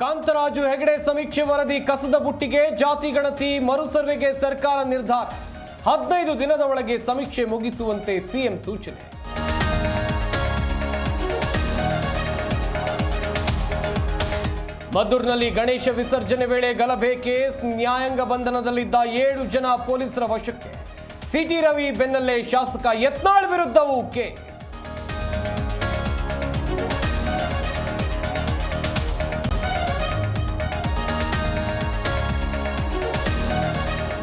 ಕಾಂತರಾಜು ಹೆಗಡೆ ಸಮೀಕ್ಷೆ ವರದಿ ಕಸದ ಬುಟ್ಟಿಗೆ, ಜಾತಿ ಗಣತಿ ಮರು ಸರ್ವೆಗೆ ಸರ್ಕಾರ ನಿರ್ಧಾರ. 15 ದಿನದ ಒಳಗೆ ಸಮೀಕ್ಷೆ ಮುಗಿಸುವಂತೆ ಸಿಎಂ ಸೂಚನೆ. ಮದ್ದೂರಿನಲ್ಲಿ ಗಣೇಶ ವಿಸರ್ಜನೆ ವೇಳೆ ಗಲಭೆ ಕೇಸ್, ನ್ಯಾಯಾಂಗ ಬಂಧನದಲ್ಲಿದ್ದ 7 ಜನ ಪೊಲೀಸರ ವಶಕ್ಕೆ. ಸಿಟಿ ರವಿ ಬೆನ್ನಲ್ಲೇ ಶಾಸಕ ಯತ್ನಾಳ್ ವಿರುದ್ಧವೂ ಕೇಸ್.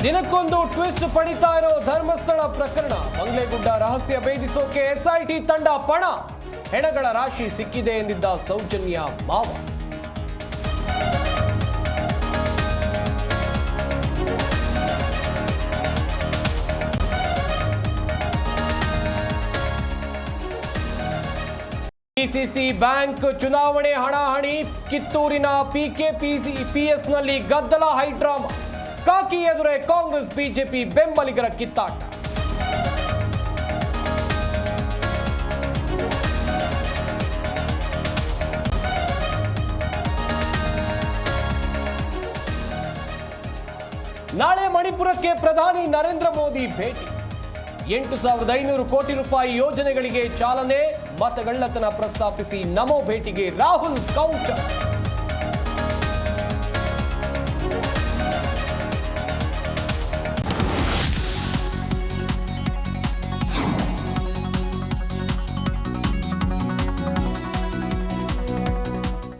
ದಿನಕ್ಕೊಂದು ಟ್ವಿಸ್ಟ್ ಪಡಿತಾ ಇರೋ ಧರ್ಮಸ್ಥಳ ಪ್ರಕರಣ. ಮಂಗಳೇಗುಡ್ಡ ರಹಸ್ಯ ಭೇದಿಸೋಕೆ ಎಸ್ಐಟಿ ತಂಡ ಪಣ. ಹೆಣಗಳ ರಾಶಿ ಸಿಕ್ಕಿದೆ ಎಂದಿದ್ದ ಸೌಜನ್ಯ ಮಾವ. ಪಿಸಿಸಿ ಬ್ಯಾಂಕ್ ಚುನಾವಣೆ ಹಣಾಹಣಿ. ಕಿತ್ತೂರಿನ ಪಿಕೆಪಿಎಸ್ನಲ್ಲಿ ಗದ್ದಲ, ಹೈಡ್ರಾಮಾ. ಕಾಕಿ ಎದುರೇ ಕಾಂಗ್ರೆಸ್ ಬಿಜೆಪಿ ಬೆಂಬಲಿಗರ ಕಿತ್ತಾಟ. ನಾಳೆ ಮಣಿಪುರಕ್ಕೆ ಪ್ರಧಾನಿ ನರೇಂದ್ರ ಮೋದಿ ಭೇಟಿ. 8,500 ಕೋಟಿ ರೂಪಾಯಿ ಯೋಜನೆಗಳಿಗೆ ಚಾಲನೆ. ಮತಗಳ್ಳತನ ಪ್ರಸ್ತಾಪಿಸಿ ನಮೋ ಭೇಟಿಗೆ ರಾಹುಲ್ ಕೌಂಟರ್.